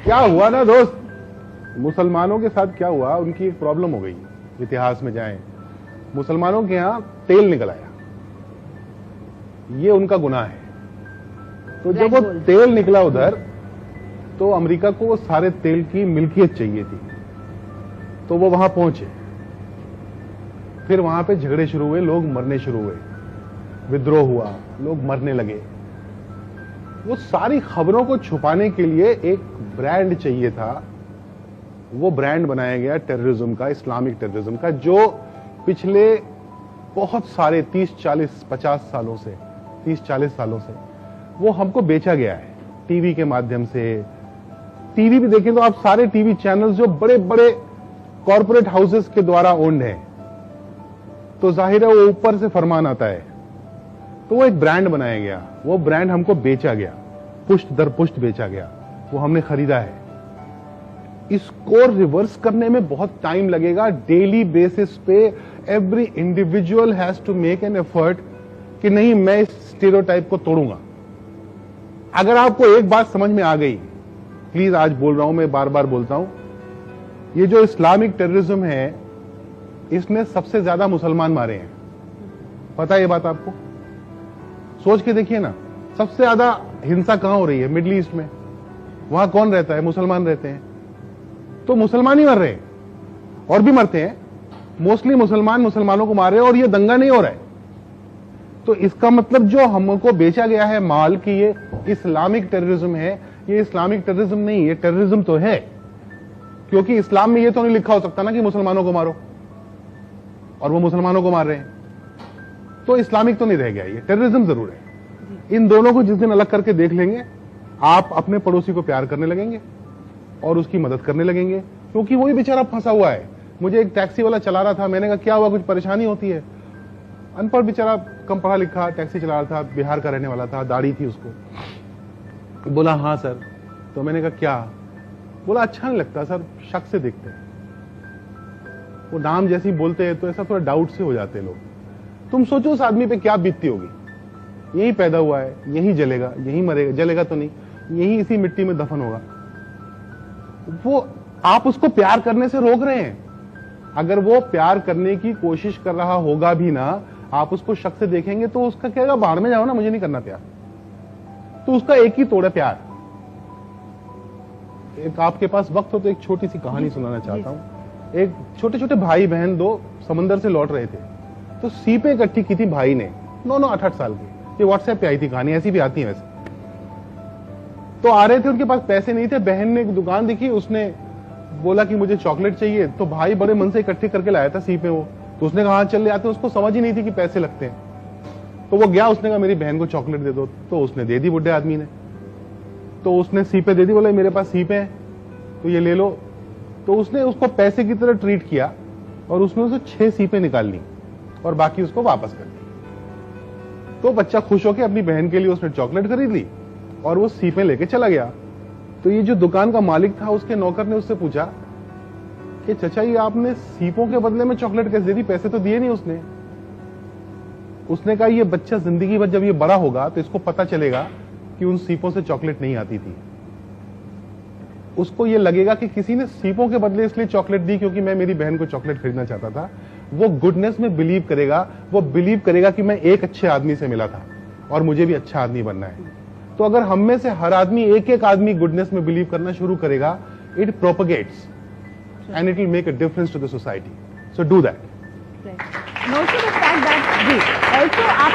क्या हुआ ना दोस्त, मुसलमानों के साथ क्या हुआ, उनकी एक प्रॉब्लम हो गई। इतिहास में जाएं, मुसलमानों के यहां तेल निकल आया, ये उनका गुनाह है। तो जब वो तेल निकला उधर, तो अमेरिका को वो सारे तेल की मिल्कियत चाहिए थी, तो वो वहां पहुंचे। फिर वहां पे झगड़े शुरू हुए, लोग मरने शुरू हुए, विद्रोह हुआ, लोग मरने लगे। वो सारी खबरों को छुपाने के लिए एक ब्रांड चाहिए था। वो ब्रांड बनाया गया टेररिज्म का, इस्लामिक टेररिज्म का, जो पिछले बहुत सारे 30-40-50 सालों से, 30-40 सालों से वो हमको बेचा गया है टीवी के माध्यम से। टीवी भी देखें तो आप सारे टीवी चैनल्स जो बड़े बड़े कॉरपोरेट हाउसेस के द्वारा ओन्ड है, तो जाहिर है वो ऊपर से फरमान आता है। तो वो एक ब्रांड बनाया गया, वो ब्रांड हमको बेचा गया, पुष्ट दर पुष्ट बेचा गया, वो हमने खरीदा है। इसको रिवर्स करने में बहुत टाइम लगेगा। डेली बेसिस पे every individual has to make an effort कि नहीं, मैं इस स्टीरियोटाइप को तोड़ूंगा। अगर आपको एक बात समझ में आ गई, प्लीज, आज बोल रहा हूं मैं, बार बार बोलता हूं, ये जो इस्लामिक टेररिज्म है, इसने सबसे ज्यादा मुसलमान मारे हैं। पता है ये बात आपको? सोच के देखिए ना, सबसे ज्यादा हिंसा कहां हो रही है? मिडिल ईस्ट में। वहां कौन रहता है? मुसलमान रहते हैं। तो मुसलमान ही मर रहे हैं, और भी मरते हैं, मोस्टली मुसलमान मुसलमानों को मार रहे हैं, और ये दंगा नहीं हो रहा है। तो इसका मतलब जो हमको बेचा गया है माल कि ये इस्लामिक टेररिज्म है, ये इस्लामिक टेररिज्म नहीं, ये टेररिज्म तो है। क्योंकि इस्लाम में ये तो नहीं लिखा हो सकता ना कि मुसलमानों को मारो, और वो मुसलमानों को मार रहे हैं। तो इस्लामिक तो नहीं रह गया, ये टेररिज्म जरूर है। इन दोनों को जिस दिन अलग करके देख लेंगे, आप अपने पड़ोसी को प्यार करने लगेंगे और उसकी मदद करने लगेंगे, क्योंकि वही बेचारा फंसा हुआ है। मुझे एक टैक्सी वाला चला रहा था, मैंने कहा क्या हुआ, कुछ परेशानी होती है? अनपढ़ बेचारा, कम पढ़ा लिखा, टैक्सी चला रहा था, बिहार का रहने वाला था, दाढ़ी थी उसको। बोला हाँ सर। तो मैंने कहा क्या? बोला अच्छा नहीं लगता सर, शक से देखते हैं, वो नाम जैसी बोलते हैं तो ऐसा थोड़ा डाउट से हो जाते हैं लोग। तुम सोचो उस आदमी पे क्या बीतती होगी। यही पैदा हुआ है, यही जलेगा, यही मरेगा, जलेगा तो नहीं, यही इसी मिट्टी में दफन होगा। वो आप उसको प्यार करने से रोक रहे हैं। अगर वो प्यार करने की कोशिश कर रहा होगा भी ना, आप उसको शक से देखेंगे तो उसका कहेगा बाहर में जाओ ना, मुझे नहीं करना प्यार। तो उसका एक ही तोड़ है, प्यार। एक आपके पास वक्त हो तो एक छोटी सी कहानी सुनाना चाहता हूं। एक छोटे छोटे भाई बहन दो समंदर से लौट रहे थे, तो सीपें इकट्ठी की थी भाई ने, 9-9, 8-8 साल की। ये व्हाट्सएप पे आई थी कहानी, ऐसी भी आती है वैसे। तो आ रहे थे, उनके पास पैसे नहीं थे। बहन ने एक दुकान दिखी, उसने बोला कि मुझे चॉकलेट चाहिए, तो भाई बड़े मन से इकट्ठी करके लाया था सीपें वो। तो उसने कहा हाँ चल ले आते। उसको समझ ही नहीं थी कि पैसे लगते हैं। तो वो गया, उसने कहा मेरी बहन को चॉकलेट दे दो। तो उसने दे दी बुढ़े आदमी ने। तो उसने सीपें दे दी, बोले मेरे पास सीपें हैं तो ये ले लो। तो उसने उसको पैसे की तरह ट्रीट किया, और उसने उसे 6 सीपें निकाल ली और बाकी उसको वापस कर दी। तो बच्चा खुश होकर अपनी बहन के लिए उसने चॉकलेट खरीद ली और वो सीपें लेके चला गया। तो ये जो दुकान का मालिक था, उसके नौकर ने उससे पूछा कि चचा ये आपने सीपों के बदले में चॉकलेट कैसे दे दी, पैसे तो दिए नहीं उसने। उसने कहा ये बच्चा जिंदगी भर जब ये बड़ा होगा तो इसको पता चलेगा कि उन सीपों से चॉकलेट नहीं आती थी। उसको ये लगेगा कि किसी ने सीपों के बदले इसलिए चॉकलेट दी क्योंकि मैं मेरी बहन को चॉकलेट खरीदना चाहता था। वो गुडनेस में बिलीव करेगा, वो बिलीव करेगा कि मैं एक अच्छे आदमी से मिला था और मुझे भी अच्छा आदमी बनना है। तो अगर हम में से हर आदमी, एक एक आदमी गुडनेस में बिलीव करना शुरू करेगा, it propagates and it will make a difference to the society. So do that. Also the fact that, also आप